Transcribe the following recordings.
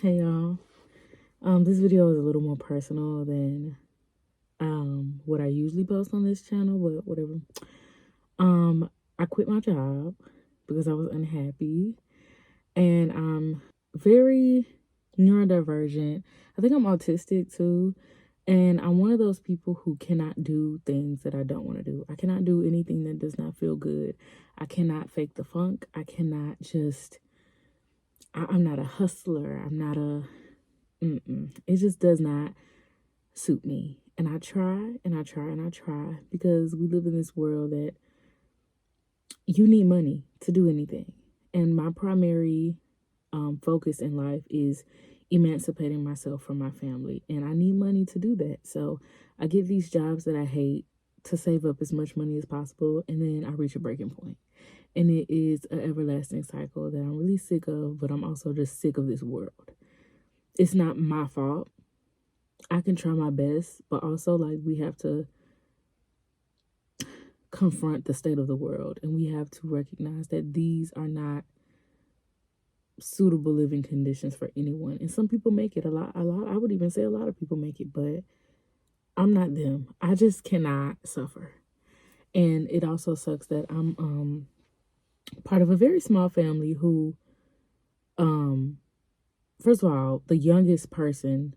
Hey y'all. This video is a little more personal than what I usually post on this channel, but whatever. I quit my job because I was unhappy, and I'm very neurodivergent. I think I'm autistic too, and I'm one of those people who cannot do things that I don't want to do. I cannot do anything that does not feel good. I cannot fake the funk. I cannot just I'm not a hustler. I'm not a It just does not suit me. And I try and I try and I try because we live in this world that you need money to do anything. And my primary focus in life is emancipating myself from my family. And I need money to do that. So I get these jobs that I hate to save up as much money as possible. And then I reach a breaking point. And it is an everlasting cycle that I'm really sick of, but I'm also just sick of this world. It's not my fault. I can try my best, but also like we have to confront the state of the world, and we have to recognize that these are not suitable living conditions for anyone. And some people make it a lot. I would even say a lot of people make it, but I'm not them. I just cannot suffer. And it also sucks that I'm part of a very small family who first of all, the youngest person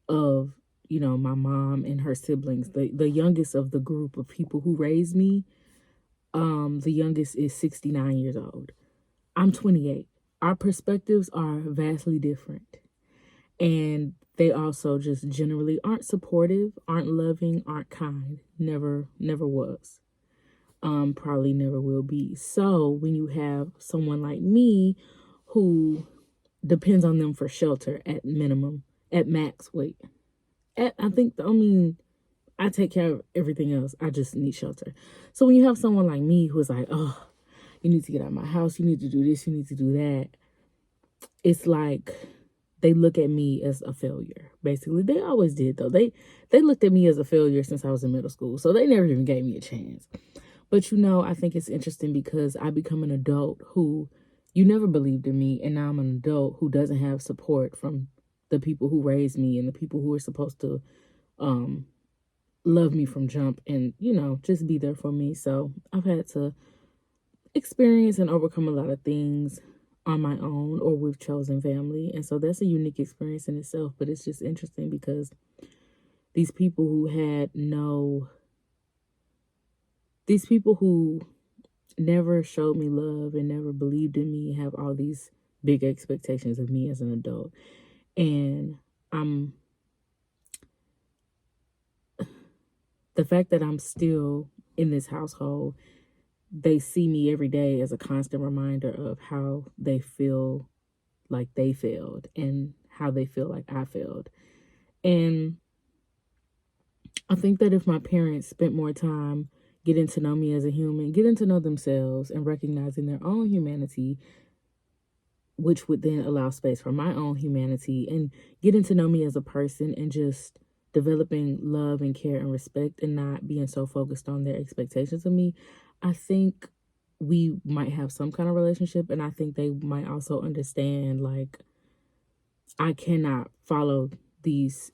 of my mom and her siblings, the youngest of the group of people who raised me, the youngest is 69 years old. I'm 28. Our perspectives are vastly different, and they also just generally aren't supportive, aren't loving, aren't kind. Never was. Probably never will be. So when you have someone like me who depends on them for shelter at minimum, at max, wait, I take care of everything else. I just need shelter. So when you have someone like me who is like, oh, you need to get out of my house, you need to do this, you need to do that, it's like they look at me as a failure. Basically, they always did though. They looked at me as a failure since I was in middle school. So they never even gave me a chance. But I think it's interesting because I become an adult who you never believed in me, and now I'm an adult who doesn't have support from the people who raised me and the people who are supposed to love me from jump and just be there for me. So I've had to experience and overcome a lot of things on my own or with chosen family, and so that's a unique experience in itself. But it's just interesting because these people who had no these people who never showed me love and never believed in me have all these big expectations of me as an adult. And I'm the fact that I'm still in this household, they see me every day as a constant reminder of how they feel like they failed and how they feel like I failed. And I think that if my parents spent more time getting to know me as a human, getting to know themselves and recognizing their own humanity, which would then allow space for my own humanity, and getting to know me as a person and just developing love and care and respect and not being so focused on their expectations of me, I think we might have some kind of relationship. And I think they might also understand, like, I cannot follow these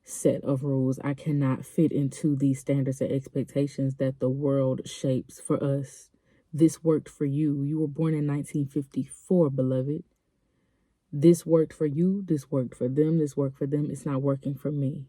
set of rules. I cannot fit into these standards and expectations that the world shapes for us. This worked for you. You were born in 1954, beloved. This worked for you. This worked for them. This worked for them. It's not working for me.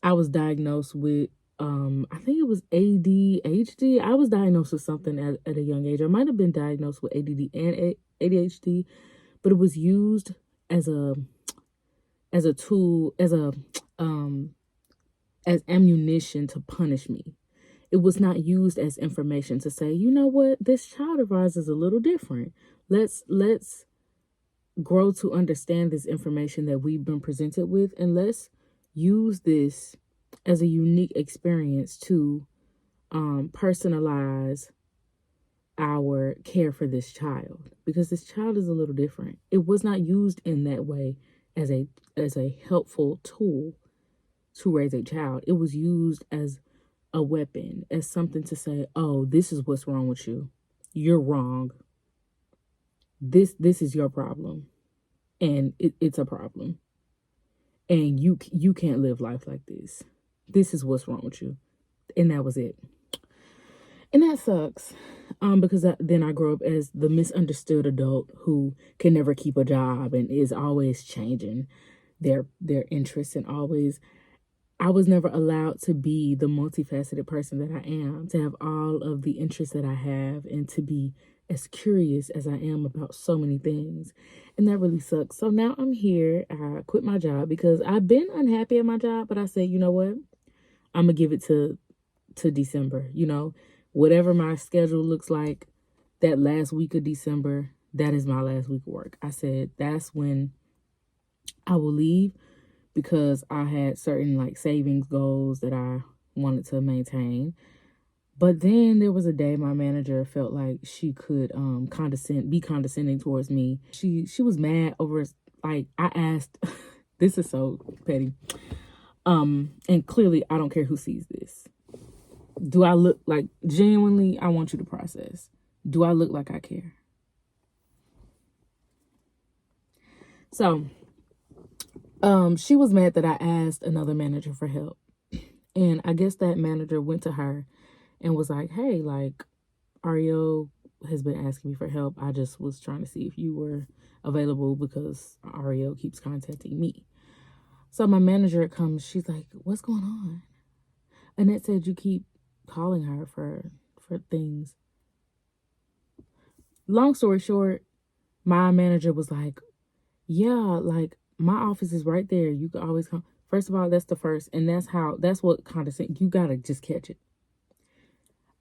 I was diagnosed with, I think it was ADHD. I was diagnosed with something at a young age. I might have been diagnosed with ADD and ADHD, but it was used as a tool, as ammunition to punish me. It was not used as information to say, you know what, this child of ours is a little different. Let's grow to understand this information that we've been presented with, and let's use this as a unique experience to personalize our care for this child, because this child is a little different. It was not used in that way as a helpful tool to raise a child. It was used as a weapon, as something to say, oh, this is what's wrong with you. You're wrong. This is your problem. and it's a problem. And you can't live life like this. This is what's wrong with you. And that was it. And that sucks. Because then I grew up as the misunderstood adult who can never keep a job and is always changing their interests, and always, I was never allowed to be the multifaceted person that I am, to have all of the interests that I have, and to be as curious as I am about so many things. And that really sucks. So now I'm here. I quit my job because I've been unhappy at my job, but I said, you know what? I'm gonna give it to December. Whatever my schedule looks like that last week of December, that is my last week of work. I said that's when I will leave, because I had certain like savings goals that I wanted to maintain. But then there was a day my manager felt like she could be condescending towards me. She was mad over, like, I asked this is so petty. And clearly I don't care who sees this. Do I look like, genuinely, I want you to process. Do I look like I care? So, she was mad that I asked another manager for help. And I guess that manager went to her and was like, hey, like, Ariel has been asking me for help. I just was trying to see if you were available because Ariel keeps contacting me. So my manager comes, she's like, what's going on? Annette said you keep calling her for things. Long story short, my manager was like, yeah, like, my office is right there. You can always come. First of all, that's the first. And that's what condescend. You got to just catch it.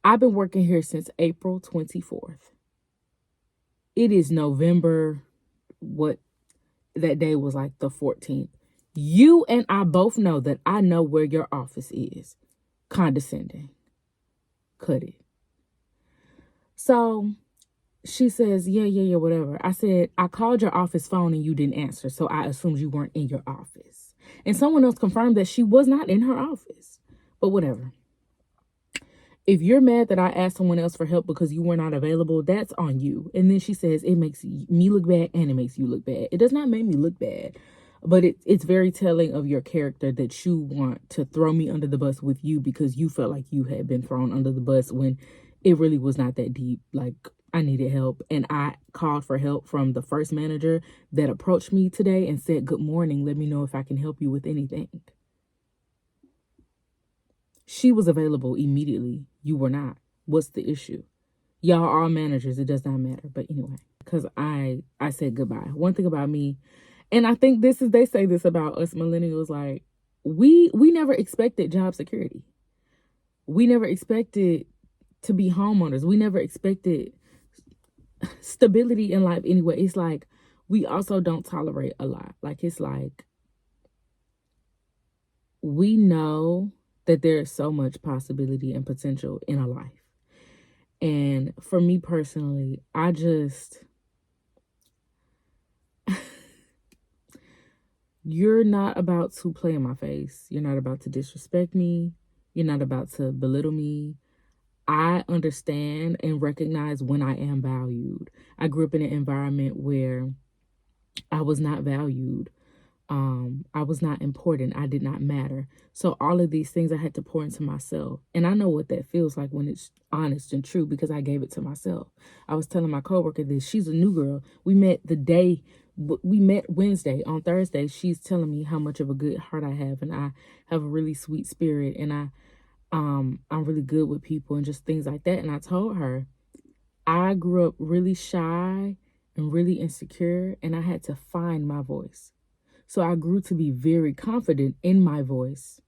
I've been working here since April 24th. It is November. What that day was, like, the 14th. You and I both know that I know where your office is. Condescending. Cut it. So she says, yeah, whatever. I said, I called your office phone and you didn't answer, so I assumed you weren't in your office. And someone else confirmed that she was not in her office. But whatever. If you're mad that I asked someone else for help because you were not available, that's on you. And then she says, it makes me look bad and it makes you look bad. It does not make me look bad, but it's very telling of your character that you want to throw me under the bus with you because you felt like you had been thrown under the bus when it really was not that deep. Like, I needed help, and I called for help from the first manager that approached me today and said, good morning, let me know if I can help you with anything. She was available immediately. You were not. What's the issue? Y'all are all managers. It does not matter. But anyway, because I said goodbye. One thing about me, and I think they say this about us millennials, like, we never expected job security. We never expected to be homeowners. We never expected stability in life anyway. It's like, we also don't tolerate a lot. Like, it's like, we know that there is so much possibility and potential in a life. And for me personally, I just, you're not about to play in my face. You're not about to disrespect me. You're not about to belittle me. I understand and recognize when I am valued. I grew up in an environment where I was not valued. I was not important. I did not matter. So all of these things I had to pour into myself. And I know what that feels like when it's honest and true because I gave it to myself. I was telling my coworker this. She's a new girl. We met Wednesday. On Thursday, she's telling me how much of a good heart I have, and I have a really sweet spirit, and I'm really good with people and just things like that. And I told her I grew up really shy and really insecure, and I had to find my voice. So I grew to be very confident in my voice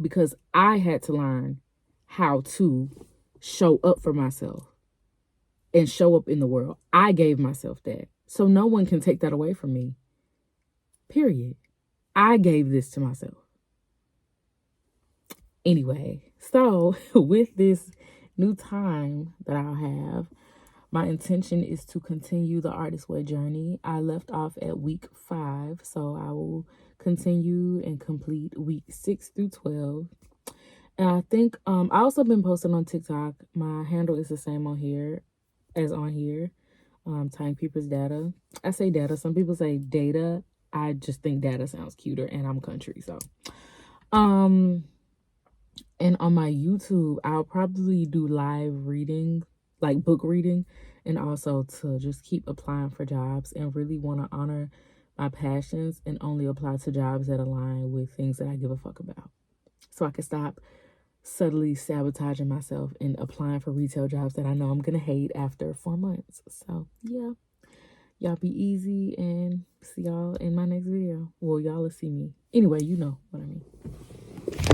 because I had to learn how to show up for myself and show up in the world. I gave myself that. So no one can take that away from me. Period. I gave this to myself. Anyway, so with this new time that I'll have, my intention is to continue the Artist Way journey. I left off at week 5, so I will continue and complete week 6 through 12. And I think I also been posting on TikTok. My handle is the same on here as on here. Timekeepers data. I say data. Some people say data. I just think data sounds cuter, and I'm country, so. Um, and on my YouTube, I'll probably do live reading, like book reading, and also to just keep applying for jobs and really want to honor my passions and only apply to jobs that align with things that I give a fuck about. So I can stop subtly sabotaging myself and applying for retail jobs that I know I'm going to hate after 4 months. So, yeah. Y'all be easy and see y'all in my next video. Well, y'all will see me. Anyway, you know what I mean.